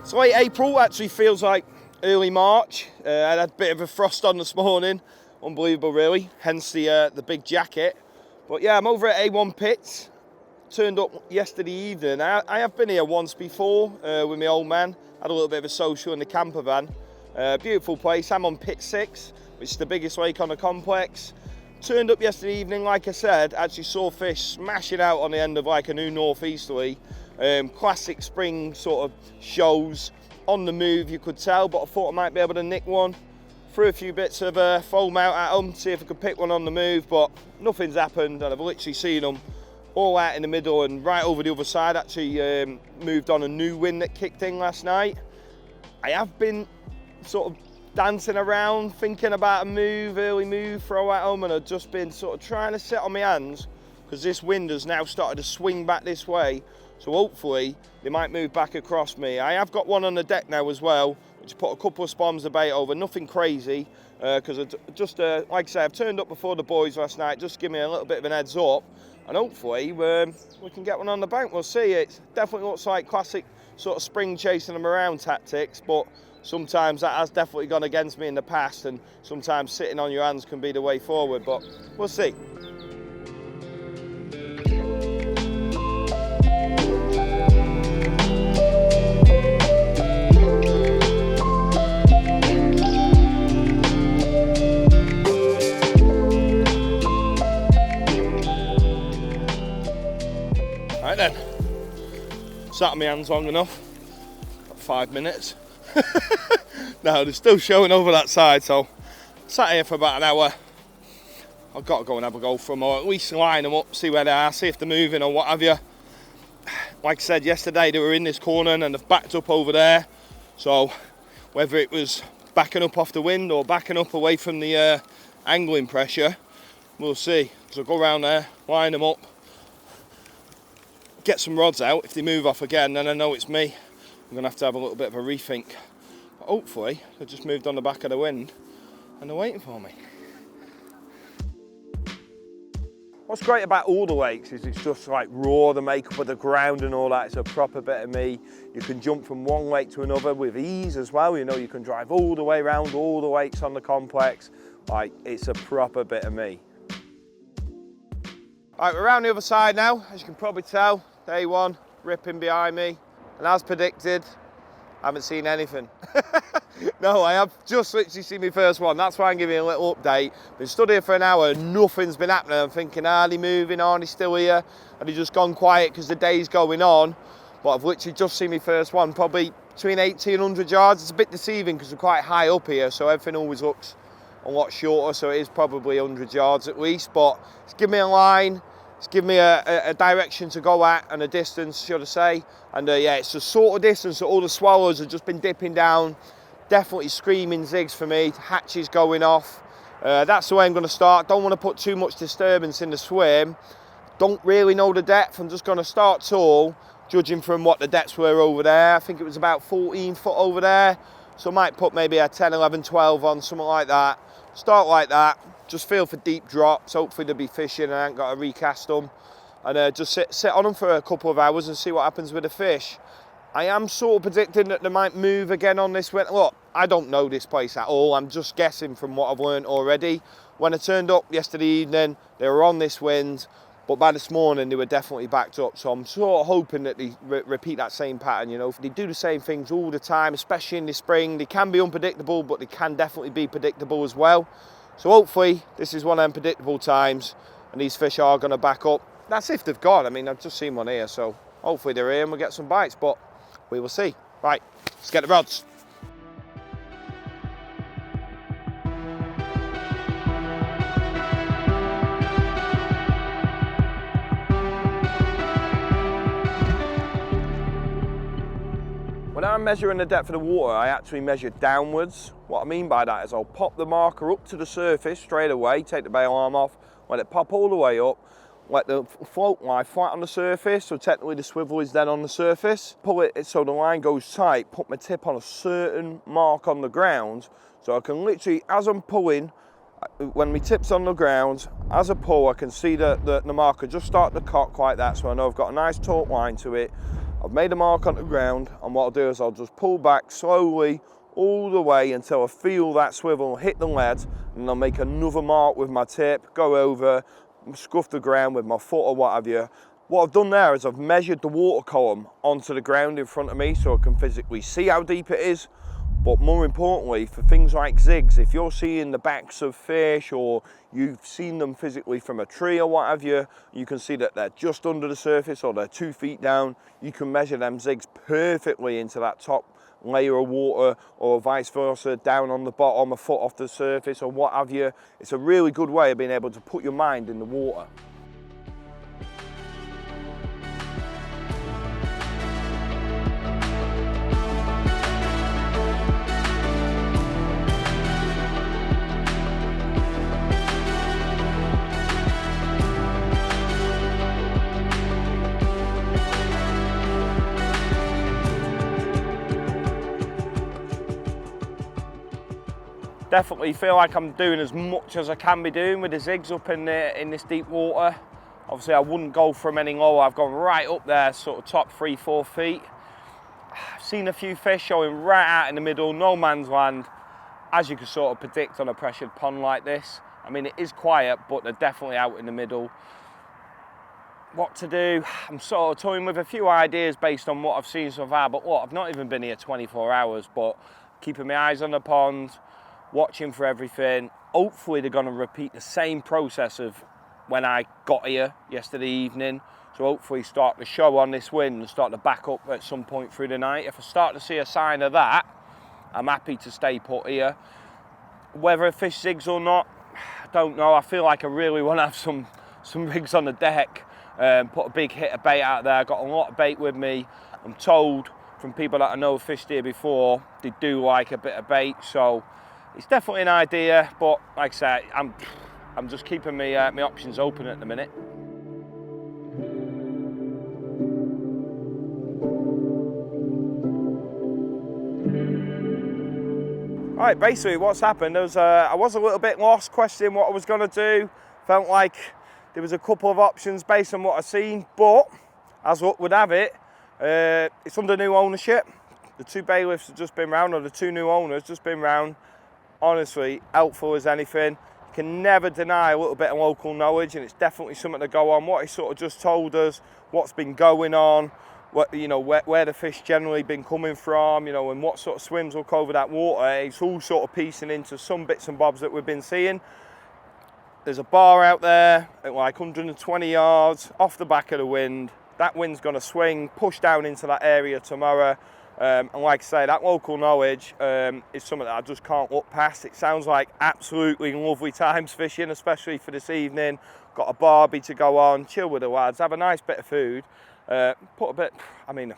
It's late April, actually feels like early March. I had a bit of a frost on this morning, unbelievable really, hence the big jacket. But yeah, I'm over at A1 Pits, turned up yesterday evening. I have been here once before with my old man, had a little bit of a social in the camper van. Beautiful place, I'm on Pit 6, which is the biggest lake on the complex. Turned up yesterday evening, like I said, actually saw fish smashing out on the end of like a new northeasterly. Classic spring sort of shows, on the move you could tell, but I thought I might be able to nick one. Threw a few bits of foam out at them, see if I could pick one on the move, but nothing's happened, and I've literally seen them all out in the middle and right over the other side. Actually moved on a new wind that kicked in last night. I have been sort of dancing around, thinking about a move, early move, throw at them, and I've just been sort of trying to sit on my hands because this wind has now started to swing back this way. So hopefully they might move back across me. I have got one on the deck now as well, which put a couple of spawns of bait over, nothing crazy, because like I say, I've turned up before the boys last night, just give me a little bit of an heads up, and hopefully we can get one on the bank. We'll see. It definitely looks like classic sort of spring chasing them around tactics, but sometimes that has definitely gone against me in the past, and sometimes sitting on your hands can be the way forward, but we'll see. Right then, sat on my hands long enough, about 5 minutes. No, they're still showing over that side, so sat here for about an hour. I've got to go and have a go for them, or at least line them up, see where they are, see if they're moving or what have you. Like I said yesterday, they were in this corner and they've backed up over there, so whether it was backing up off the wind or backing up away from the angling pressure, we'll see. So go around there, line them up, get some rods out. If they move off again, then I know it's me. I'm going to have a little bit of a rethink. But hopefully, they've just moved on the back of the wind and they're waiting for me. What's great about all the lakes is it's just like raw, the makeup of the ground and all that. It's a proper bit of me. You can jump from one lake to another with ease as well. You know, you can drive all the way around all the lakes on the complex. Like, it's a proper bit of me. Right, we're around the other side now. As you can probably tell, day one, ripping behind me. And as predicted, I haven't seen anything. No, I have just literally seen my first one. That's why I'm giving you a little update. Been stood here for an hour, nothing's been happening. I'm thinking, are they moving on? Are they still here? Have they just gone quiet because the day's going on? But I've literally just seen my first one, probably between 80 and 100 yards. It's a bit deceiving because we're quite high up here, so everything always looks a lot shorter, so it is probably 100 yards at least. But it's given me a line. It's given me a direction to go at and a distance, should I say. And yeah, it's the sort of distance that all the swallows have just been dipping down. Definitely screaming zigs for me, hatches going off. That's the way I'm going to start. Don't want to put too much disturbance in the swim. Don't really know the depth. I'm just going to start tall, judging from what the depths were over there. I think it was about 14 foot over there. So I might put maybe a 10, 11, 12 on, something like that. Start like that. Just feel for deep drops. Hopefully they'll be fishing and I ain't got to recast them. And just sit on them for a couple of hours and see what happens with the fish. I am sort of predicting that they might move again on this winter. Look, I don't know this place at all. I'm just guessing from what I've learned already. When I turned up yesterday evening, they were on this wind, but by this morning they were definitely backed up. So I'm sort of hoping that they repeat that same pattern. You know, if they do the same things all the time, especially in the spring. They can be unpredictable, but they can definitely be predictable as well. So hopefully this is one of them predictable times and these fish are going to back up. That's if they've gone. I mean, I've just seen one here, so hopefully they're here and we'll get some bites, but we will see. Right, let's get the rods. When I'm measuring the depth of the water, I actually measure downwards. What I mean by that is I'll pop the marker up to the surface straight away, take the bail arm off, let it pop all the way up, let the float lie flat on the surface, so technically the swivel is then on the surface. Pull it so the line goes tight, put my tip on a certain mark on the ground, so I can literally, as I'm pulling, when my tip's on the ground, as I pull, I can see the marker just start to cock like that, so I know I've got a nice taut line to it. I've made a mark on the ground, and what I'll do is I'll just pull back slowly all the way until I feel that swivel hit the lead, and I'll make another mark with my tip, go over, scuff the ground with my foot or what have you. What I've done there is I've measured the water column onto the ground in front of me so I can physically see how deep it is. But more importantly, for things like zigs, if you're seeing the backs of fish or you've seen them physically from a tree or what have you, you can see that they're just under the surface or they're 2 feet down, you can measure them zigs perfectly into that top layer of water, or vice versa, down on the bottom, a foot off the surface or what have you. It's a really good way of being able to put your mind in the water. Definitely feel like I'm doing as much as I can be doing with the zigs up in this deep water. Obviously I wouldn't go from any lower. I've gone right up there, sort of top 3-4 feet. I've seen a few fish showing right out in the middle, no man's land, as you can sort of predict on a pressured pond like this. I mean, it is quiet, but they're definitely out in the middle. What to do? I'm sort of toying with a few ideas based on what I've seen so far, but look, I've not even been here 24 hours, but keeping my eyes on the pond, watching for everything. Hopefully they're going to repeat the same process of when I got here yesterday evening. So hopefully start to show on this wind and start to back up at some point through the night. If I start to see a sign of that, I'm happy to stay put here. Whether a fish zigs or not, I don't know. I feel like I really want to have some rigs on the deck, put a big hit of bait out there. I've got a lot of bait with me. I'm told from people that I know fished here before, they do like a bit of bait, so it's definitely an idea, but like I said, I'm just keeping my options open at the minute. Right, basically what's happened is I was a little bit lost, questioning what I was going to do. Felt like there was a couple of options based on what I've seen, but as luck would have it, it's under new ownership. The 2 bailiffs have just been round, or the 2 new owners just been round. Honestly, helpful as anything. You can never deny a little bit of local knowledge, and it's definitely something to go on. What he sort of just told us, what's been going on, what, you know, where the fish generally been coming from, you know, and what sort of swims will cover that water. It's all sort of piecing into some bits and bobs that we've been seeing. There's a bar out there at like 120 yards off the back of the wind. That wind's going to swing, push down into that area tomorrow. And like I say, that local knowledge is something that I just can't look past. It sounds like absolutely lovely times fishing, especially for this evening. Got a barbie to go on, chill with the lads, have a nice bit of food. Put a bit, I mean,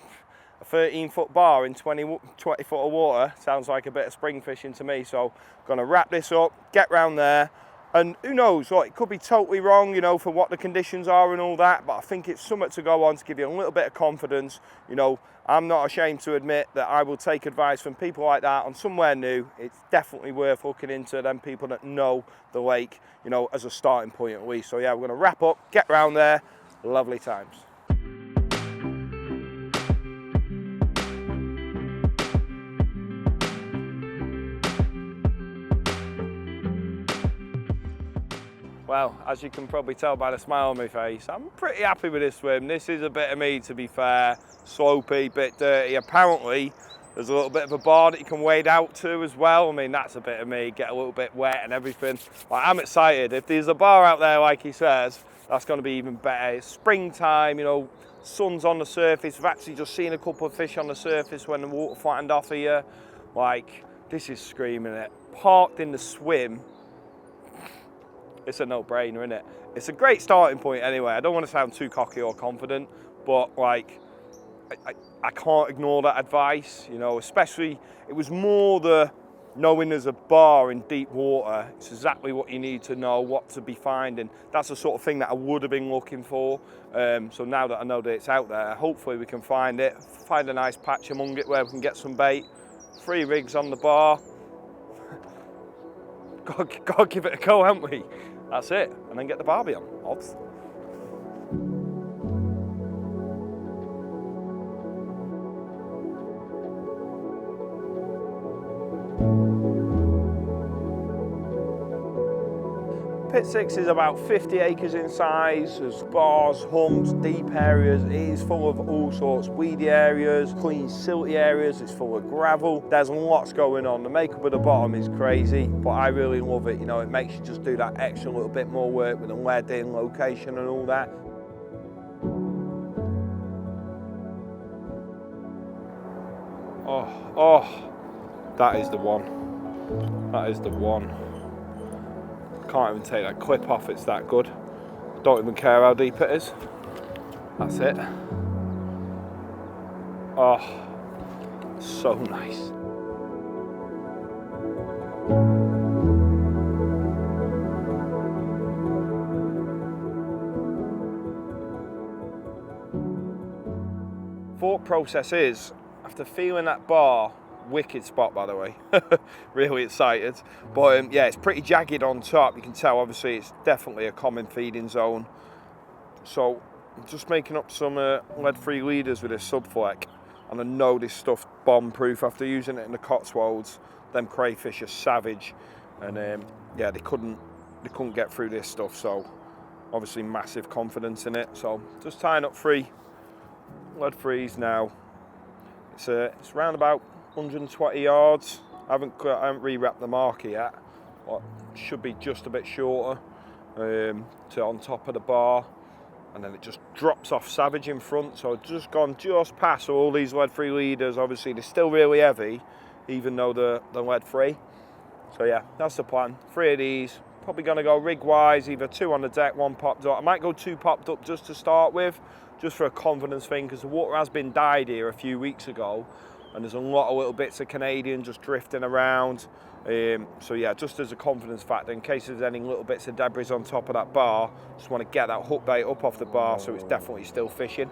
a 13-foot bar in 20 foot of water sounds like a bit of spring fishing to me. So I'm going to wrap this up, get round there. And who knows, like, it could be totally wrong, you know, for what the conditions are and all that, but I think it's something to go on to give you a little bit of confidence. You know, I'm not ashamed to admit that I will take advice from people like that on somewhere new. It's definitely worth looking into them people that know the lake, you know, as a starting point at least. So yeah, we're going to wrap up, get round there. Lovely times. Well, as you can probably tell by the smile on my face, I'm pretty happy with this swim. This is a bit of me, to be fair. Slopey, bit dirty. Apparently, there's a little bit of a bar that you can wade out to as well. I mean, that's a bit of me, get a little bit wet and everything. Like, I'm excited. If there's a bar out there, like he says, that's going to be even better. It's springtime, you know, sun's on the surface. I've actually just seen a couple of fish on the surface when the water flattened off here. Like, this is screaming it. Parked in the swim. It's a no-brainer, isn't it? It's a great starting point anyway. I don't want to sound too cocky or confident, but like, I can't ignore that advice, you know, especially, it was more the knowing there's a bar in deep water. It's exactly what you need to know, what to be finding. That's the sort of thing that I would have been looking for. So now that I know that it's out there, hopefully we can find it, find a nice patch among it where we can get some bait. 3 rigs on the bar. Gotta give it a go, haven't we? That's it, and then get the barbie on. Odds. Pit 6 is about 50 acres in size. There's bars, humps, deep areas. It is full of all sorts, weedy areas, clean silty areas. It's full of gravel. There's lots going on. The makeup of the bottom is crazy, but I really love it. You know, it makes you just do that extra little bit more work with the lead in location and all that. Oh, that is the one. That is the one. Can't even take that clip off, it's that good. Don't even care how deep it is. That's it. Oh, so nice. Thought process is, after feeling that bar, wicked spot by the way, really excited, but yeah, it's pretty jagged on top. You can tell obviously it's definitely a common feeding zone, so I'm just making up some lead-free leaders with this subfleck, and I know this stuff's bomb-proof. After using it in the Cotswolds, them crayfish are savage, and yeah, they couldn't get through this stuff, so obviously massive confidence in it. So just tying up 3 lead-frees now. It's around about 120 yards. I haven't re-wrapped the marker yet, but should be just a bit shorter to on top of the bar, and then it just drops off savage in front. So I've just gone just past all these lead-free leaders. Obviously they're still really heavy, even though they're lead-free. So yeah, that's the plan. 3 of these. Probably going to go rig-wise, either 2 on the deck, 1 popped up. I might go 2 popped up just to start with, just for a confidence thing, because the water has been dyed here a few weeks ago, and there's a lot of little bits of Canadian just drifting around. So yeah, just as a confidence factor, in case there's any little bits of debris on top of that bar, just want to get that hook bait up off the bar so it's definitely still fishing.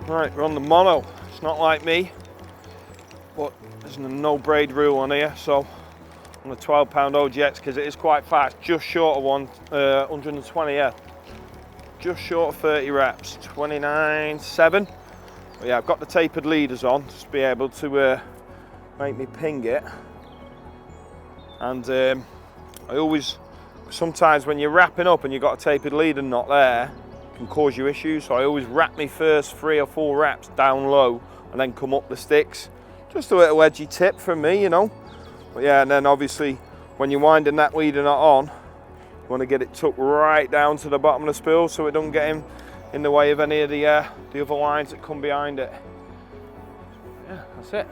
Right, we're on the mono. It's not like me, but there's no braid rule on here, so on the 12-pound OGX, because it is quite fast, just short of 120, yeah, just short of 30 reps, 29.7. But yeah, I've got the tapered leaders on just to be able to make me ping it. And I always, sometimes when you're wrapping up and you've got a tapered leader not there, can cause you issues, so I always wrap me first 3 or 4 wraps down low and then come up the sticks. Just a little edgy tip from me, you know. But yeah, and then obviously when you're winding that leader knot on, you want to get it tucked right down to the bottom of the spool so it don't get in the way of any of the other lines that come behind it. Yeah, that's it.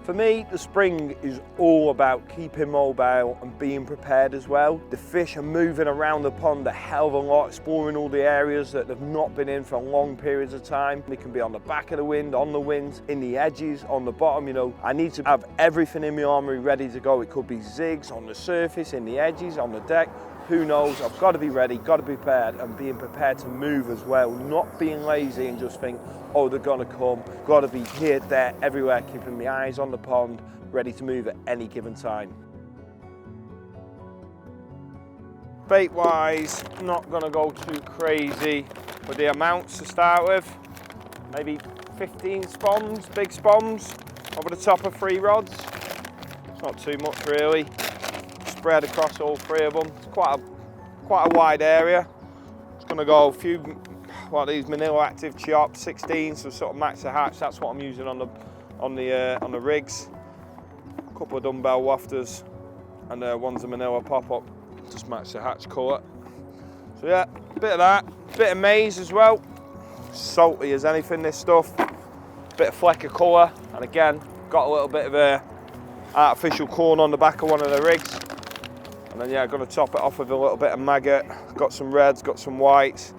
For me, the spring is all about keeping mobile and being prepared as well. The fish are moving around the pond a hell of a lot, exploring all the areas that they've not been in for long periods of time. They can be on the back of the wind, on the wind, in the edges, on the bottom, you know. I need to have everything in my armoury ready to go. It could be zigs on the surface, in the edges, on the deck. Who knows? I've got to be ready, got to be prepared, and being prepared to move as well. Not being lazy and just think, oh, they're gonna come. Got to be here, there, everywhere, keeping my eyes on the pond, ready to move at any given time. Bait-wise, not gonna go too crazy with the amounts to start with. Maybe 15 spons, big spons, over the top of 3 rods. It's not too much really. Spread across all 3 of them. It's quite a wide area. It's going to go a few, what these Manila Active chops, 16, so sort of max the hatch. That's what I'm using on the rigs. A couple of dumbbell wafters, and one's a Manila pop-up. Just match the hatch colour. So yeah, a bit of that, bit of maize as well. Salty as anything, this stuff. Bit of fleck of colour, and again, got a little bit of artificial corn on the back of one of the rigs. And then yeah, I'm going to top it off with a little bit of maggot. Got some reds, got some whites,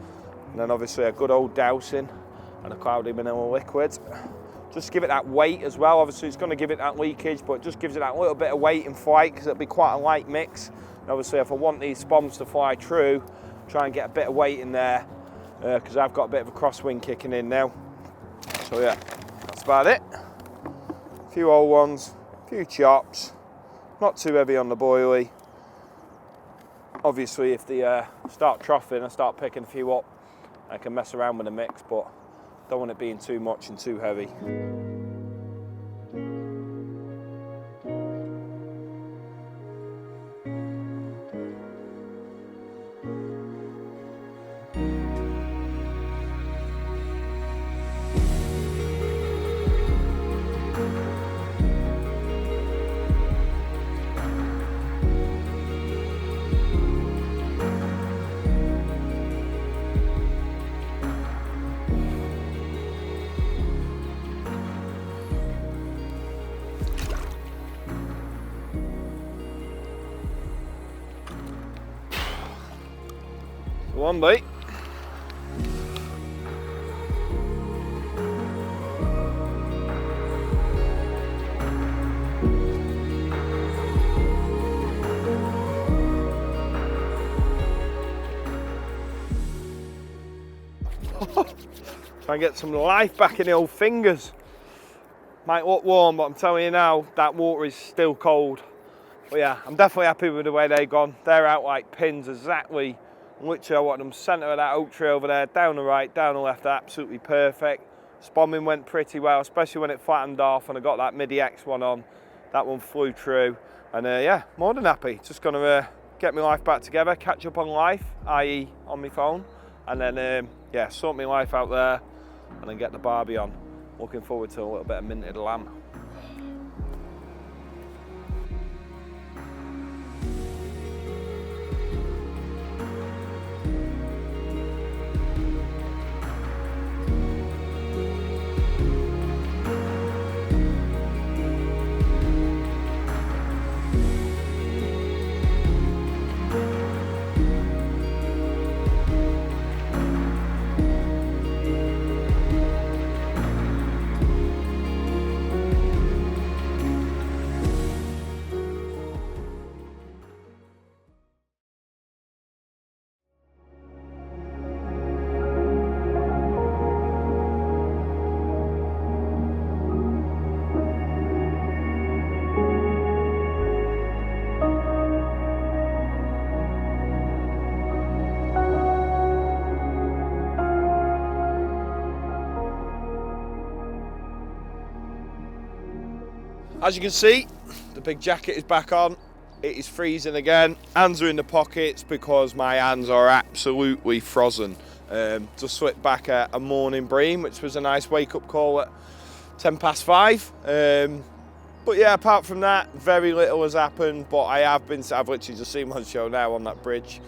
and then obviously a good old dousing and a cloudy Manila liquid. Just give it that weight as well. Obviously it's going to give it that leakage, but it just gives it that little bit of weight in flight because it'll be quite a light mix. And obviously if I want these spons to fly true, try and get a bit of weight in there because I've got a bit of a crosswind kicking in now. So yeah, that's about it. A few old ones, a few chops, not too heavy on the boilie. Obviously if they start troughing, I start picking a few up, I can mess around with the mix, but don't want it being too much and too heavy. One bite. Try and get some life back in the old fingers. Might look warm, but I'm telling you now, that water is still cold. But yeah, I'm definitely happy with the way they've gone. They're out like pins exactly. Literally, I want them centre of that oak tree over there, down the right, down the left, absolutely perfect. Spomming went pretty well, especially when it flattened off and I got that midday X one on. That one flew through. And yeah, more than happy. Just gonna get my life back together, catch up on life, i.e. on my phone. And then, yeah, sort my life out there and then get the barbie on. Looking forward to a little bit of minted lamb. As you can see, the big jacket is back on. It is freezing again. Hands are in the pockets because my hands are absolutely frozen. Just slipped back a morning bream, which was a nice wake-up call at 5:10. But yeah, apart from that, very little has happened. But I've literally just seen one show now on that bridge.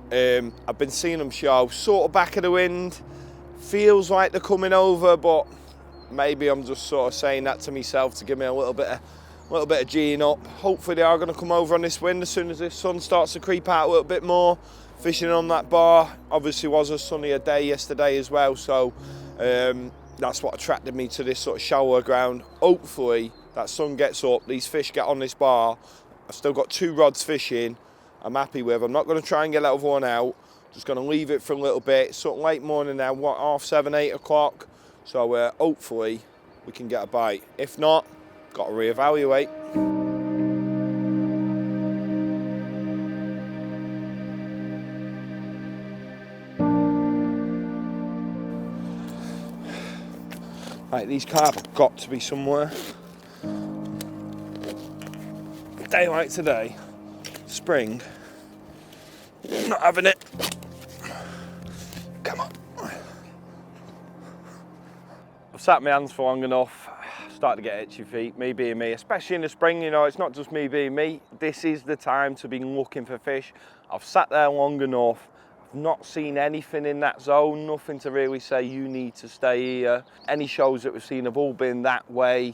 I've been seeing them show sort of back of the wind. Feels like they're coming over, but maybe I'm just sort of saying that to myself to give me a little bit of G'ing up. Hopefully they are going to come over on this wind as soon as this sun starts to creep out a little bit more. Fishing on that bar, obviously was a sunnier day yesterday as well, so that's what attracted me to this sort of shallower ground. Hopefully that sun gets up, these fish get on this bar. I've still got 2 rods fishing. I'm happy with. I'm not going to try and get that other one out. Just going to leave it for a little bit. It's sort of late morning now, what, 7:30, 8 o'clock. So hopefully we can get a bite. If not, got to reevaluate. Right, these carp have got to be somewhere. A day like today, spring, not having it. Come on. I've sat my hands for long enough, started to get itchy feet, me being me, especially in the spring, you know, it's not just me being me, this is the time to be looking for fish. I've sat there long enough, I've not seen anything in that zone, nothing to really say you need to stay here. Any shows that we've seen have all been that way,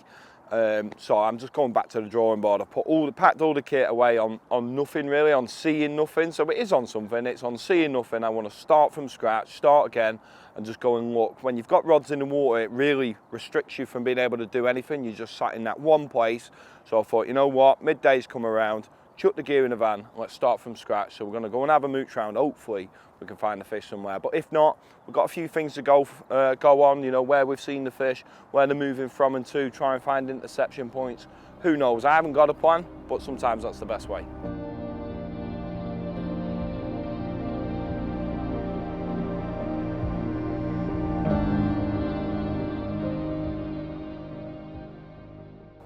so I'm just going back to the drawing board. I've packed all the kit away on nothing really, on seeing nothing, so it is on something, it's on seeing nothing. I want to start from scratch, start again, and just go and look. When you've got rods in the water, it really restricts you from being able to do anything. You're just sat in that one place. So I thought, you know what, midday's come around, chuck the gear in the van, let's start from scratch. So we're going to go and have a mooch round. Hopefully we can find the fish somewhere, but if not, we've got a few things to go on, you know, where we've seen the fish, where they're moving from and to, try and find interception points. Who knows? I haven't got a plan, but sometimes that's the best way.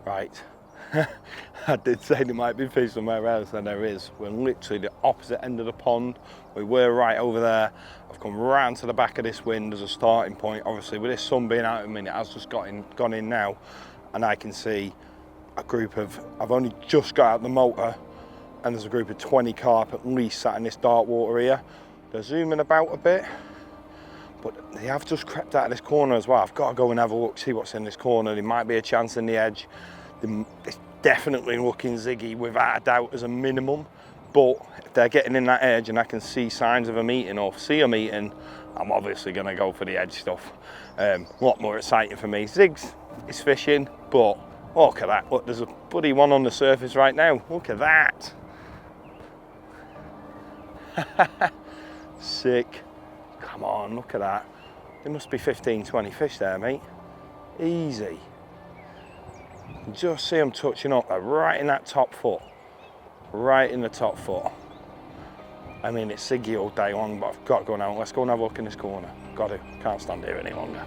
Right, I did say there might be fish somewhere else, and there is. We're literally the opposite end of the pond. We were right over there. I've come round to the back of this wind as a starting point. Obviously, with this sun being out in a minute, it has just gone in now, and I can see a group of, I've only just got out the motor, and there's a group of 20 carp at least sat in this dark water here. They're zooming about a bit, but they have just crept out of this corner as well. I've got to go and have a look, see what's in this corner. There might be a chance in the edge. It's definitely looking ziggy without a doubt as a minimum, but if they're getting in that edge and I can see signs of them eating or see them eating, I'm obviously going to go for the edge stuff. A lot more exciting for me. Zigs is fishing, but look at that. Look, there's a bloody one on the surface right now. Look at that. Sick. Come on, look at that. There must be 15, 20 fish there, mate. Easy. Just see them touching up. They're right in that top foot. Right in the top foot. I mean, it's ziggy all day long, but I've got to go now. Let's go and have a look in this corner. Got to. Can't stand here any longer.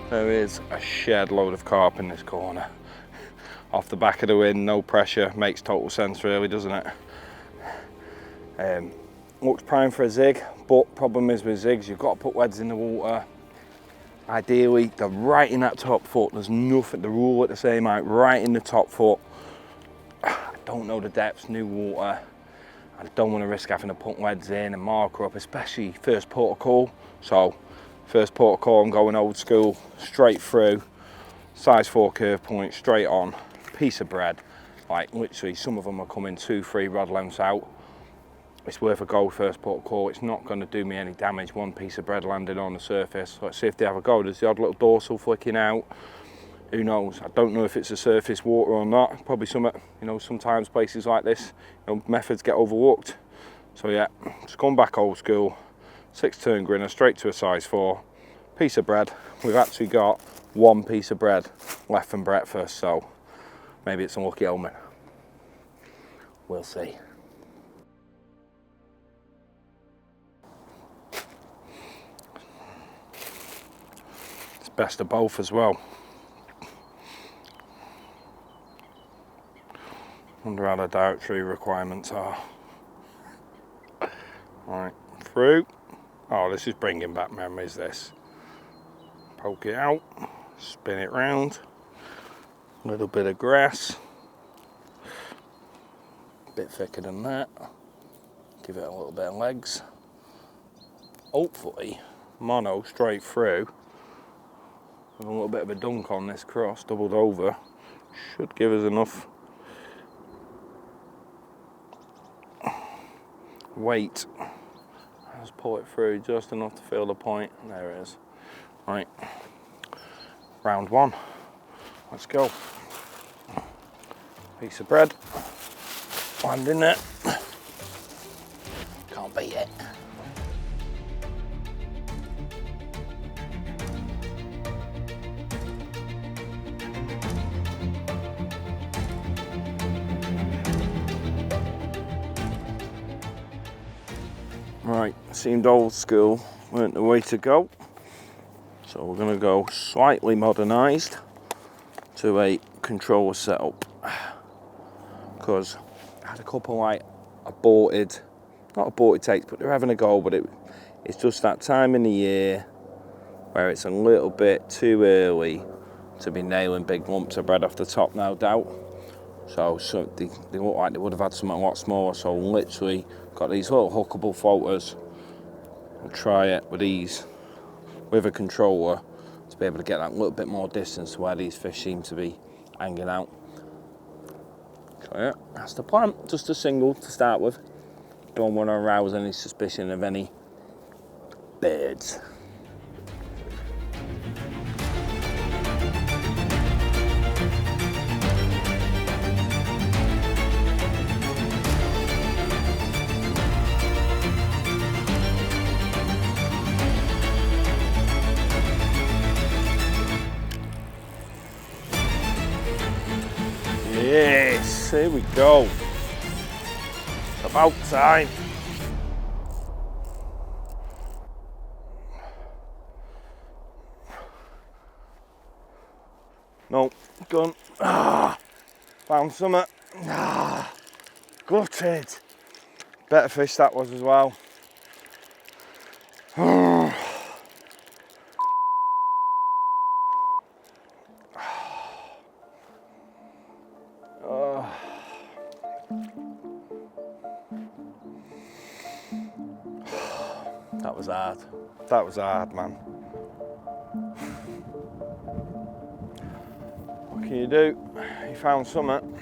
There is a shed load of carp in this corner. Off the back of the wind, no pressure, makes total sense really, doesn't it? Looks prime for a zig, but problem is with zigs, you've got to put wedges in the water. Ideally, they're right in that top foot. There's nothing, the rule at the same height, right in the top foot. I don't know the depths, new water. I don't want to risk having to put wedges in and marker up, especially first port of call. So, first port of call, I'm going old school, straight through, size 4 curve point, straight on, piece of bread. Like literally, some of them are coming 2-3 rod lengths out. It's worth a go first port of call. It's not going to do me any damage, one piece of bread landing on the surface. Let's see if they have a go. There's the odd little dorsal flicking out. Who knows? I don't know if it's a surface water or not. Probably some, you know, sometimes places like this, you know, methods get overlooked. So yeah, just going back old school. 6-turn grinner, straight to a size 4. Piece of bread. We've actually got one piece of bread left from breakfast, so maybe it's a lucky omen. We'll see. It's best of both as well. Wonder how the dietary requirements are. Right, through. Oh, this is bringing back memories, this. Poke it out, spin it round, a little bit of grass, a bit thicker than that, give it a little bit of legs. Hopefully, mono straight through, with a little bit of a dunk on this cross, doubled over, should give us enough weight. Just pull it through just enough to feel the point. There it is. Right, round 1. Let's go. Piece of bread, land in there. Can't beat it. Right, seemed old school, weren't the way to go. So we're going to go slightly modernised to a controller setup, because I had a couple like aborted, not aborted takes, but they're having a go, but it's just that time in the year where it's a little bit too early to be nailing big lumps of bread off the top, no doubt. So they look like they would have had something a lot smaller, so literally got these little hookable floaters. I'll try it with these, with a controller, to be able to get that little bit more distance to where these fish seem to be hanging out. So yeah, that's the plan. Just a single to start with. Don't want to arouse any suspicion of any birds. Yes, here we go. About time. No, gone. Ah, found something. Ah, gutted. Better fish that was as well. That was hard. That was hard, man. What can you do? He found something.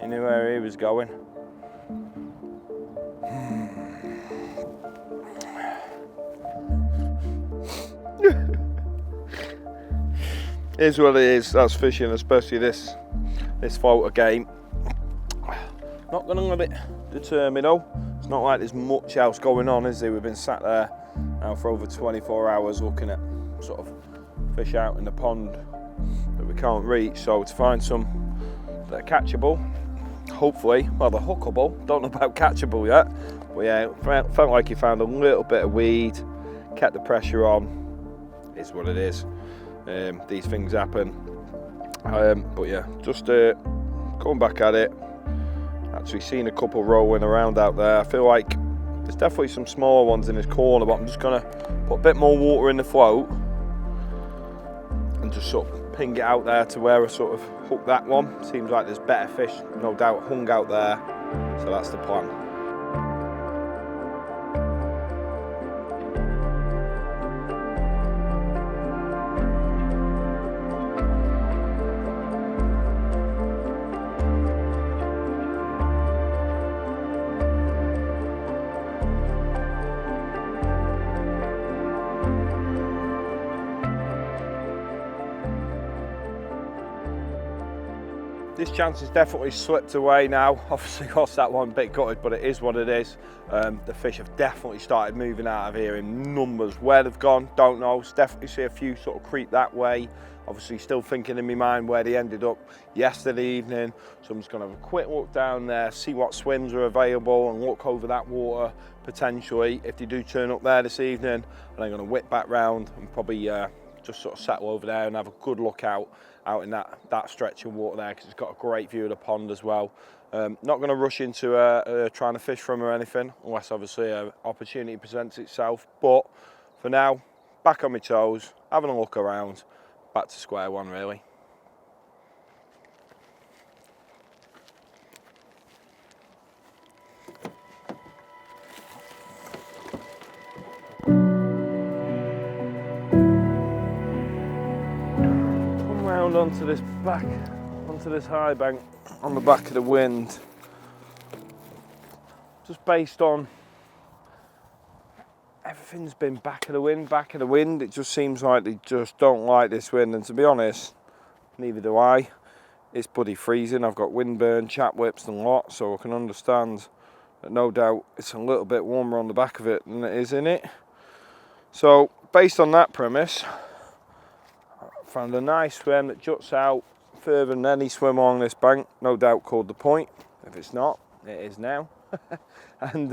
He knew where he was going. Here's what it is. That's fishing, especially this photo game. Not gonna let it deter me though. It's not like there's much else going on, is there? We've been sat there now for over 24 hours looking at sort of fish out in the pond that we can't reach. So to find some that are catchable, hopefully, well, they're hookable. Don't know about catchable yet, but yeah, felt like he found a little bit of weed, kept the pressure on. Is what it is. These things happen. But yeah, just going back at it. Actually seen a couple rolling around out there. I feel like there's definitely some smaller ones in this corner, but I'm just gonna put a bit more water in the float and just sort of ping it out there to where I sort of hook that one. Seems like there's better fish, no doubt, hung out there. So that's the plan. This chance has definitely slipped away now. Obviously lost that one, bit gutted, but it is what it is. The fish have definitely started moving out of here in numbers. Where they've gone, don't know. Definitely see a few sort of creep that way. Obviously still thinking in my mind where they ended up yesterday evening. So I'm just gonna have a quick look down there, see what swims are available and look over that water potentially. If they do turn up there this evening, and I'm gonna whip back round and probably just sort of settle over there and have a good look out in that stretch of water there, because it's got a great view of the pond as well. Not going to rush into trying to fish from or anything, unless obviously an opportunity presents itself. But for now, back on my toes, having a look around, back to square one really. Onto this high bank on the back of the wind, just based on everything's been back of the wind. It just seems like they just don't like this wind, and to be honest, neither do I. It's bloody freezing. I've got windburn, chat whips and lot, so I can understand that no doubt it's a little bit warmer on the back of it than it is in it. So based on that premise, found a nice swim that juts out further than any swim along this bank, no doubt called the point. If it's not, it is now. And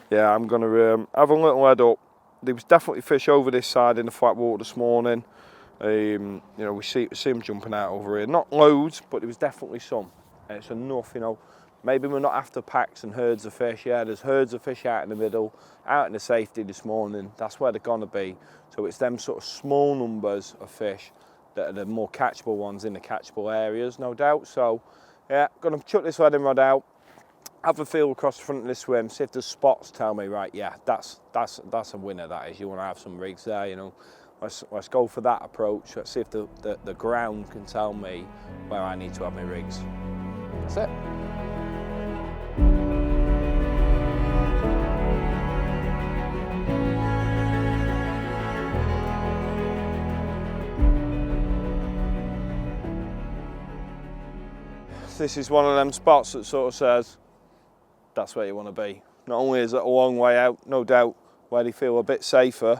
yeah, I'm going to have a little head up. There was definitely fish over this side in the flat water this morning. You know, we see them jumping out over here. Not loads, but there was definitely some. It's enough, you know. Maybe we're not after packs and herds of fish. Yeah, there's herds of fish out in the middle, out in the safety this morning. That's where they're going to be. So it's them sort of small numbers of fish that are the more catchable ones in the catchable areas, no doubt. So yeah, going to chuck this leading rod out, have a feel across the front of this swim, see if there's spots, tell me, right, yeah, that's a winner, that is. You want to have some rigs there, you know. Let's go for that approach. Let's see if the ground can tell me where I need to have my rigs. That's it. This is one of them spots that sort of says, that's where you want to be. Not only is it a long way out, no doubt, where they feel a bit safer,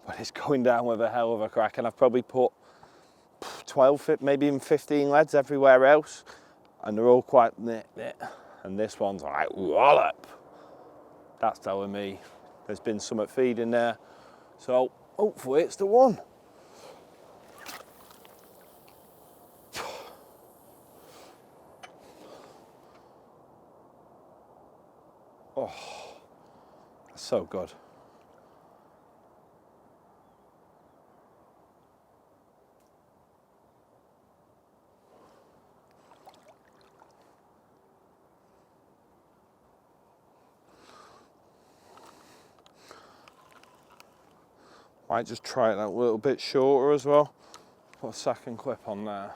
but it's going down with a hell of a crack. And I've probably put 12, maybe even 15 leads everywhere else, and they're all quite knit. And this one's like, wallop. That's telling me there's been some feed in there. So hopefully it's the one. Oh, that's so good. Might just try it a little bit shorter as well. Put a second clip on there.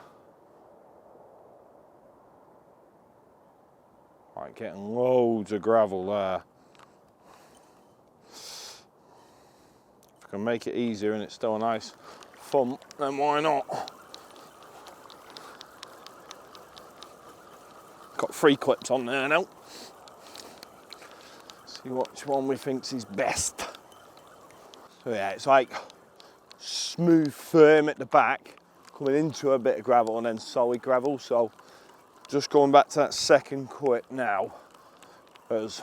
Like getting loads of gravel there. If I can make it easier and it's still a nice thump, then why not? Got 3 clips on there now. See which one we think's is best. So yeah, it's like smooth, firm at the back, coming into a bit of gravel and then solid gravel. So just going back to that second clip now, as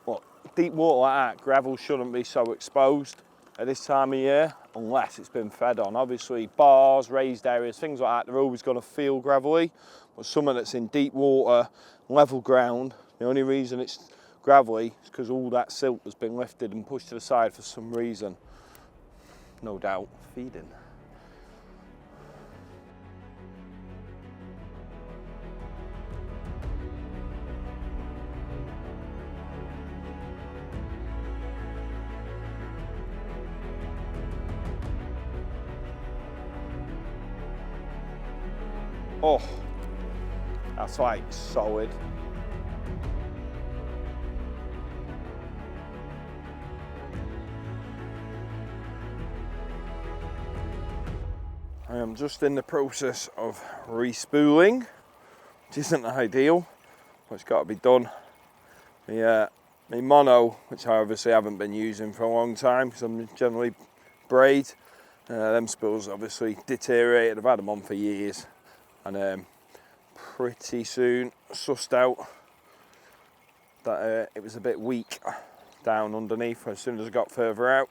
well, deep water like that, gravel shouldn't be so exposed at this time of year unless it's been fed on. Obviously bars, raised areas, things like that, they're always going to feel gravelly, but something that's in deep water, level ground, the only reason it's gravelly is because all that silt has been lifted and pushed to the side for some reason. No doubt feeding. Oh, that's like solid. I am just in the process of re-spooling, which isn't ideal, but it's got to be done. My mono, which I obviously haven't been using for a long time because I'm generally braid, them spools obviously deteriorated. I've had them on for years, and pretty soon sussed out that it was a bit weak down underneath. As soon as I got further out,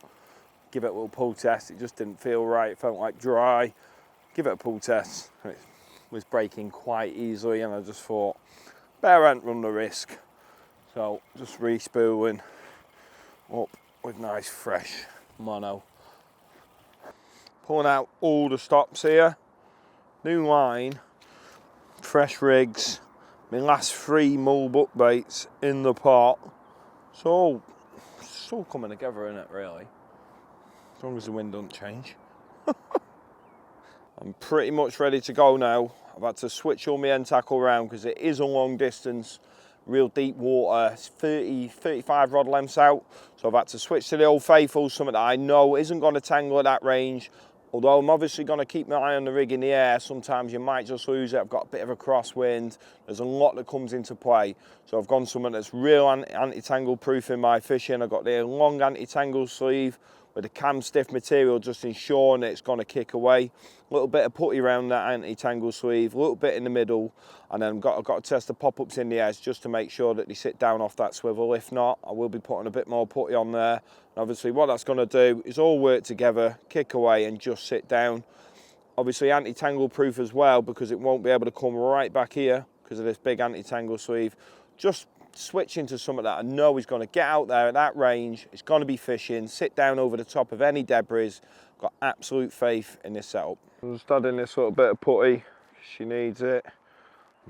give it a little pull test, it just didn't feel right, it felt like dry. Give it a pull test, and it was breaking quite easily, and I just thought, better not run the risk. So just re-spooling up with nice fresh mono. Pulling out all the stops here, new line, fresh rigs, my last 3 mull buck baits in the pot. So it's all coming together, isn't it, really? As long as the wind doesn't change. I'm pretty much ready to go now. I've had to switch all my end tackle around because it is a long distance, real deep water. It's 35 rod lengths out. So I've had to switch to the Old Faithful, something that I know isn't going to tangle at that range. Although I'm obviously going to keep my eye on the rig in the air, sometimes you might just lose it. I've got a bit of a crosswind. There's a lot that comes into play. So I've gone something that's real anti-tangle proof in my fishing. I've got the long anti-tangle sleeve with a cam stiff material, just ensuring that it's going to kick away. A little bit of putty around that anti-tangle sleeve, a little bit in the middle, and then I've got to test the pop-ups in the edge just to make sure that they sit down off that swivel. If not, I will be putting a bit more putty on there. And obviously what that's going to do is all work together, kick away and just sit down. Obviously anti-tangle proof as well, because it won't be able to come right back here because of this big anti-tangle sleeve. Just switching to something that I know is going to get out there at that range, it's going to be fishing, sit down over the top of any debris. Got absolute faith in this setup. I'm just adding this little bit of putty, she needs it,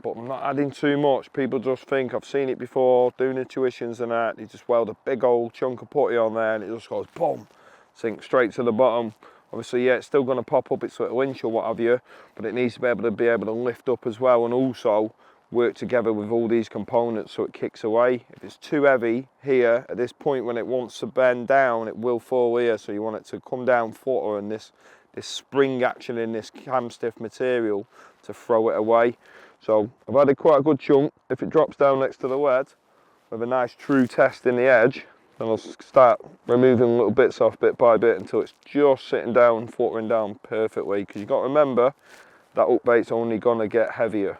but I'm not adding too much. People just think, I've seen it before, doing intuitions and that, they just weld a big old chunk of putty on there and it just goes boom, sinks straight to the bottom. Obviously, yeah, it's still going to pop up its little inch or what have you, but it needs to be able to lift up as well, and also work together with all these components so it kicks away. If it's too heavy here, at this point when it wants to bend down, it will fall here, so you want it to come down footer, and this spring action in this cam stiff material to throw it away. So I've added quite a good chunk. If it drops down next to the lead with a nice true test in the edge, then I'll start removing little bits off bit by bit until it's just sitting down, footering down perfectly, because you've got to remember that upbait's only going to get heavier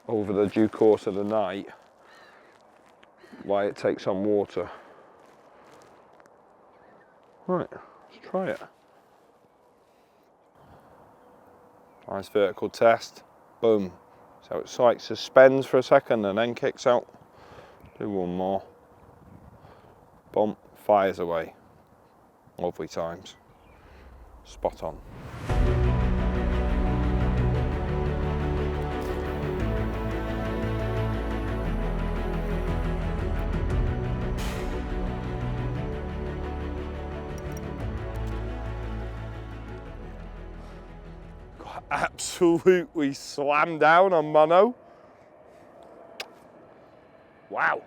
over the due course of the night while it takes on water. Right, let's try it. Nice vertical test, boom. So it's like suspends for a second and then kicks out. Do one more. Boom, fires away. Lovely times. Spot on. Absolutely slammed down on mono. Wow.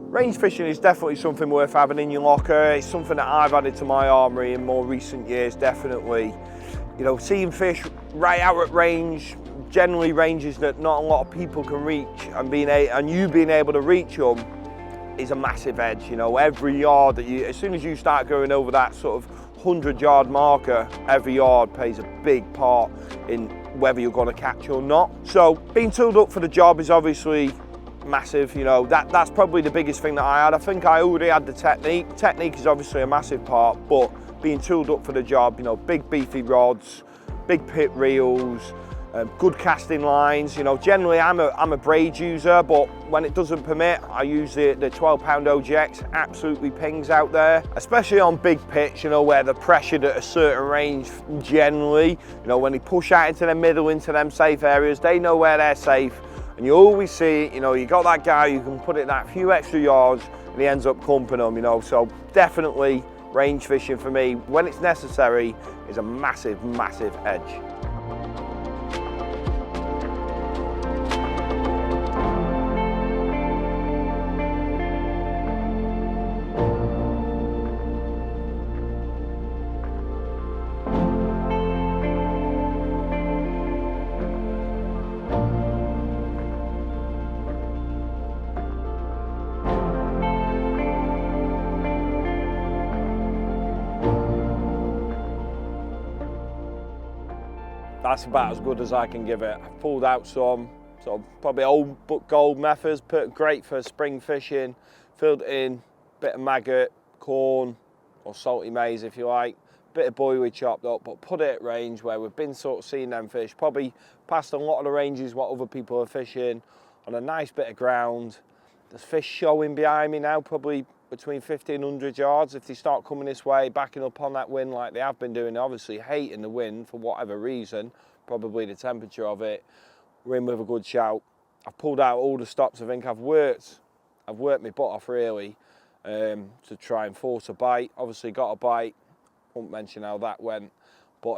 Range fishing is definitely something worth having in your locker. It's something that I've added to my armoury in more recent years, definitely. You know, seeing fish right out at range, generally ranges that not a lot of people can reach, and you being able to reach them is a massive edge. You know, every yard that as soon as you start going over that sort of 100-yard marker, every yard plays a big part in whether you're going to catch or not. So being tooled up for the job is obviously massive. You know, that's probably the biggest thing that I had. I think I already had the technique. Technique is obviously a massive part, but being tooled up for the job, you know, big beefy rods, big pit reels, good casting lines. You know, generally I'm a braid user, but when it doesn't permit, I use the 12-pound OGX. Absolutely pings out there, especially on big pits, you know, where they're pressured at a certain range generally. You know, when they push out into the middle, into them safe areas, they know where they're safe. And you always see, you know, you got that guy who can put it that few extra yards and he ends up clumping them, you know. So definitely range fishing for me, when it's necessary, is a massive, massive edge. That's about as good as I can give it. I've pulled out some sort of probably old but gold methods, great for spring fishing, filled it in, bit of maggot, corn, or salty maize if you like, bit of buoy we chopped up, but put it at range where we've been sort of seeing them fish, probably past a lot of the ranges what other people are fishing, on a nice bit of ground. There's fish showing behind me now, probably between 50 and 100 yards. If they start coming this way, backing up on that wind like they have been doing, obviously hating the wind for whatever reason, probably the temperature of it, we're in with a good shout. I've pulled out all the stops. I think I've worked my butt off really to try and force a bite. Obviously got a bite, won't mention how that went, but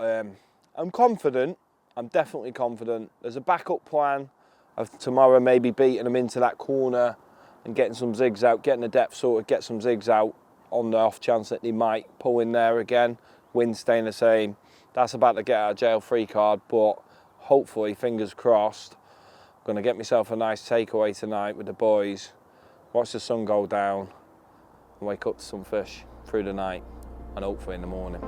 I'm confident. I'm definitely confident. There's a backup plan of tomorrow maybe beating them into that corner and getting some zigs out, getting the depth sorted, get some zigs out on the off chance that they might pull in there again. Wind staying the same. That's about to get out of jail free card, but hopefully, fingers crossed, I'm going to get myself a nice takeaway tonight with the boys, watch the sun go down, and wake up to some fish through the night, and hopefully in the morning.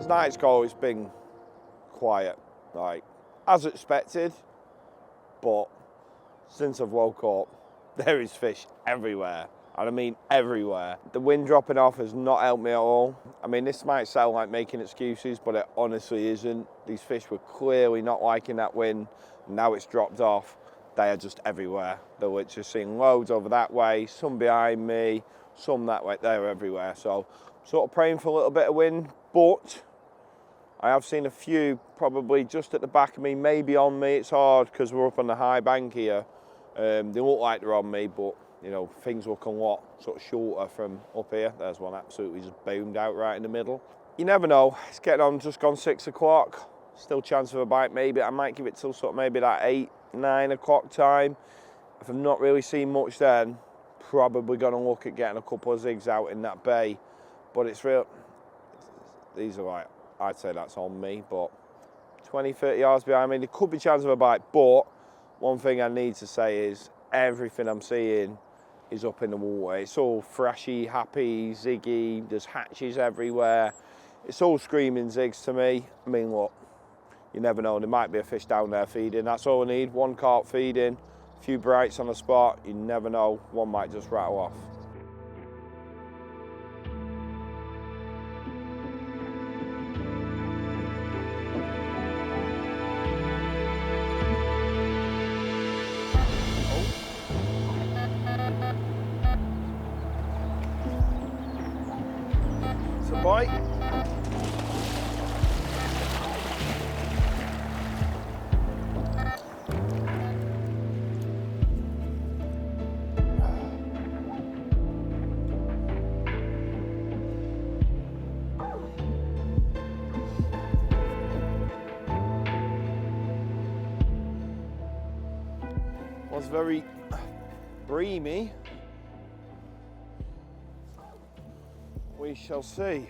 Tonight's goal has been quiet, like as expected. but since I've woke up, there is fish everywhere. And I mean everywhere. The wind dropping off has not helped me at all. I mean, this might sound like making excuses, but it honestly isn't. These fish were clearly not liking that wind. Now it's dropped off. They are just everywhere. They're literally seeing loads over that way, some behind me, some that way. They're everywhere. So sort of praying for a little bit of wind, but I have seen a few probably just at the back of me, maybe on me. It's hard because we're up on the high bank here. They look like they're on me, but you know, things look a lot sort of shorter from up here. There's one absolutely just boomed out right in the middle. You never know. It's getting on, just gone 6 o'clock. Still chance of a bite, maybe. I might give it till sort of maybe that 8, 9 o'clock time. If I'm not really seeing much then, probably going to look at getting a couple of zigs out in that bay. But it's real. These are like, I'd say that's on me, but 20, 30 yards behind me. There could be chance of a bite, but one thing I need to say is everything I'm seeing is up in the water. It's all freshy, happy, ziggy. There's hatches everywhere. It's all screaming zigs to me. I mean, look, you never know. There might be a fish down there feeding. That's all I need. One carp feeding, a few brights on the spot. You never know. One might just rattle off. Bite. Was very breamy. We shall see.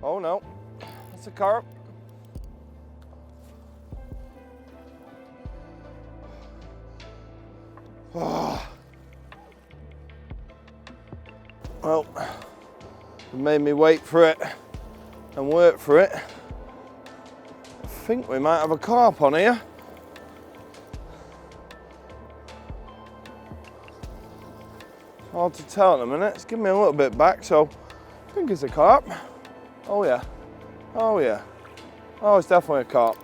Oh no, that's a carp. Oh. Well, it made me wait for it and work for it. I think we might have a carp on here. Hard to tell in a minute. It's giving me a little bit back, so I think it's a carp. Oh yeah, oh yeah. Oh, it's definitely a carp.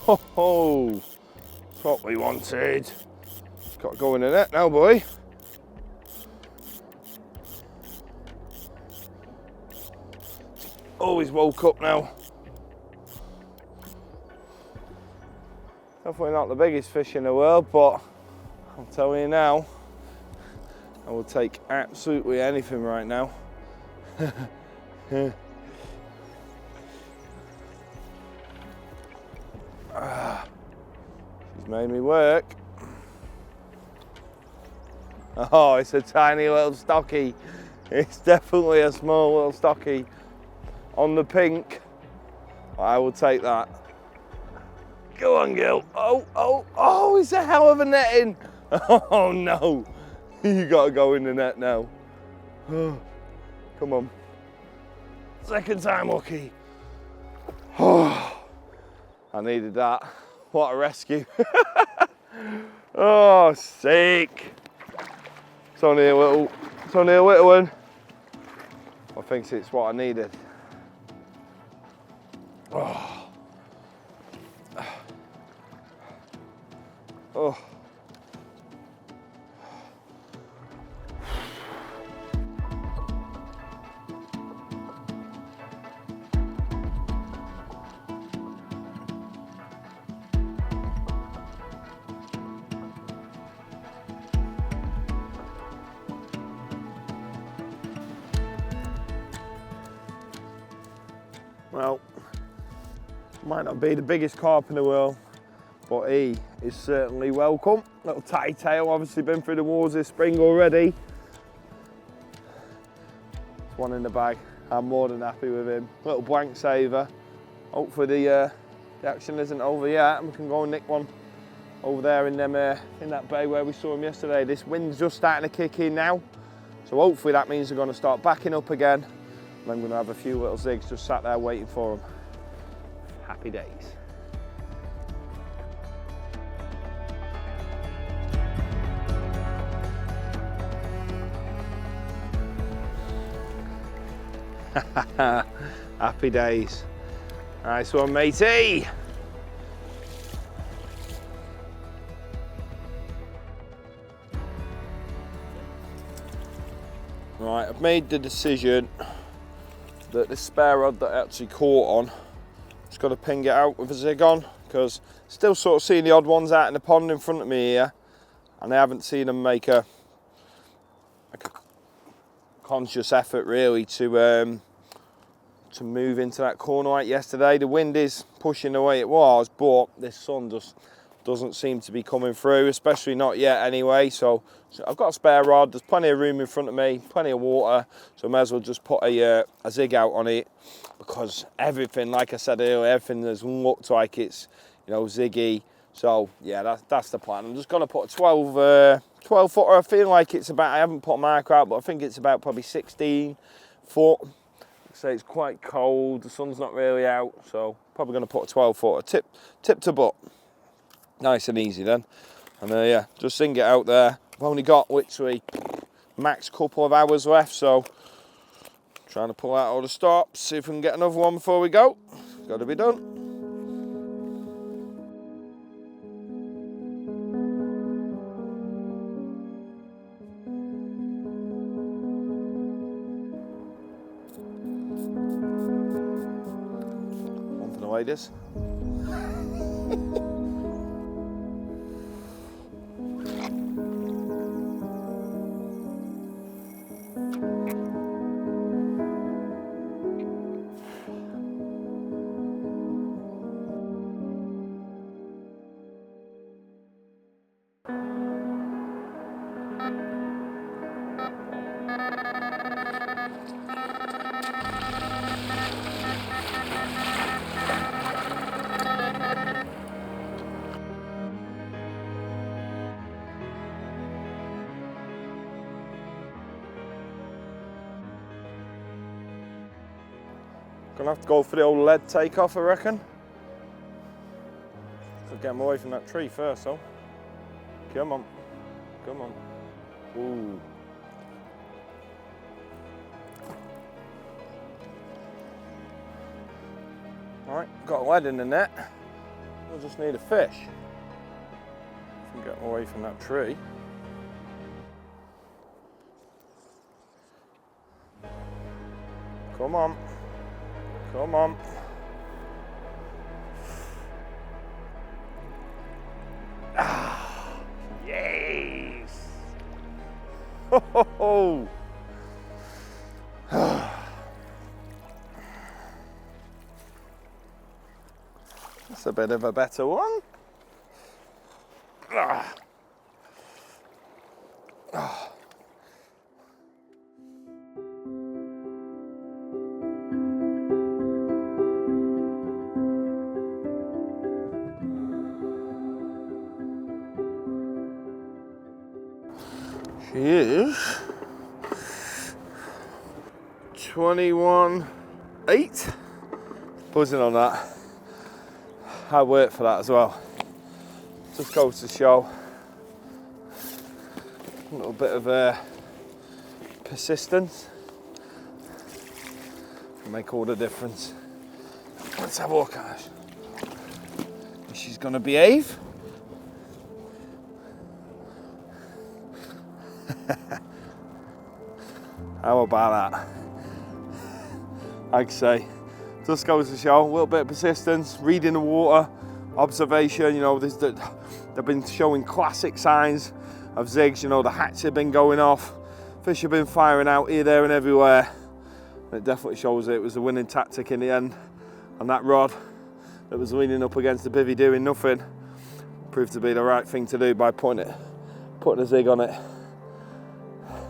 Ho ho, that's what we wanted. Got to go in the net now, boy. Oh, he's woke up now. Definitely not the biggest fish in the world, but I'll tell you now, I will take absolutely anything right now. She's made me work. Oh, it's a tiny little stocky. It's definitely a small little stocky. On the pink, I will take that. Go on, Gil. Oh, oh, oh, it's a hell of a netting. Oh no. You gotta go in the net now. Oh, come on. Second time lucky. Oh, I needed that. What a rescue. Oh, sick. It's only a little one. I think it's what I needed. Oh. Oh. Well, might not be the biggest carp in the world, but he is certainly welcome. Little tatty tail, obviously been through the wars this spring already. There's one in the bag. I'm more than happy with him. Little blank saver. Hopefully the action isn't over yet, and we can go and nick one over there in that bay where we saw him yesterday. This wind's just starting to kick in now, so hopefully that means they're going to start backing up again. And I'm going to have a few little zigs just sat there waiting for them. Happy days. Happy days. Nice one, matey. Right, I've made the decision that the spare rod that I actually caught on, just got to ping it out with a zig on, because still sort of seeing the odd ones out in the pond in front of me here, and I haven't seen them make a conscious effort really to move into that corner like yesterday. The wind is pushing the way it was, but this sun just doesn't seem to be coming through, especially not yet anyway. So I've got a spare rod, there's plenty of room in front of me, plenty of water, so I may as well just put a zig out on it, because everything, like I said earlier, everything has looked like it's, you know, ziggy. So yeah, that's the plan. I'm just going to put a 12 footer. I feel like it's about, I haven't put a marker out, but I think it's about probably 16 foot. So it's quite cold, the sun's not really out, so probably going to put a 12 footer, tip to butt. Nice and easy then. And yeah, just sing it out there. I've only got literally max couple of hours left, so trying to pull out all the stops, see if we can get another one before we go. Got to be done. One for the ladies. Gonna have to go for the old lead takeoff, I reckon. So get him away from that tree first, though. Come on, come on. Ooh. Alright, got a lead in the net. We'll just need a fish. Get him away from that tree. Come on. Come on. Ah, yes. Ho, ho, ho. That's a bit of a better one. Ah. Ah. She is 21.8. Buzzing on that. I worked for that as well. Just goes to show a little bit of persistence can make all the difference. Let's have a look at her. She's going to behave. How about that? Like I say, just goes to show a little bit of persistence, reading the water, observation. You know, they've been showing classic signs of zigs. You know, the hatch have been going off, fish have been firing out here, there, and everywhere. And it definitely shows that it was a winning tactic in the end. And that rod that was leaning up against the bivvy doing nothing proved to be the right thing to do by putting a zig on it.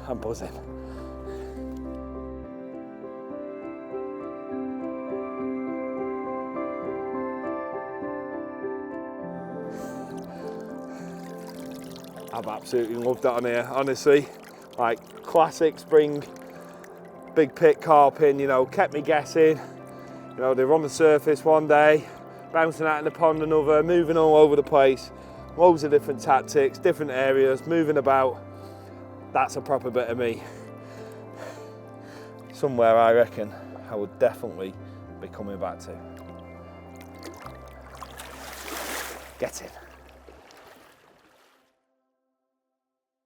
I'm buzzing. I've absolutely loved that on here, honestly. Like classic spring, big pit carping, you know, kept me guessing. You know, they were on the surface one day, bouncing out in the pond another, moving all over the place. Loads of different tactics, different areas, moving about. That's a proper bit of me. Somewhere, I reckon. I would definitely be coming back to. Get in.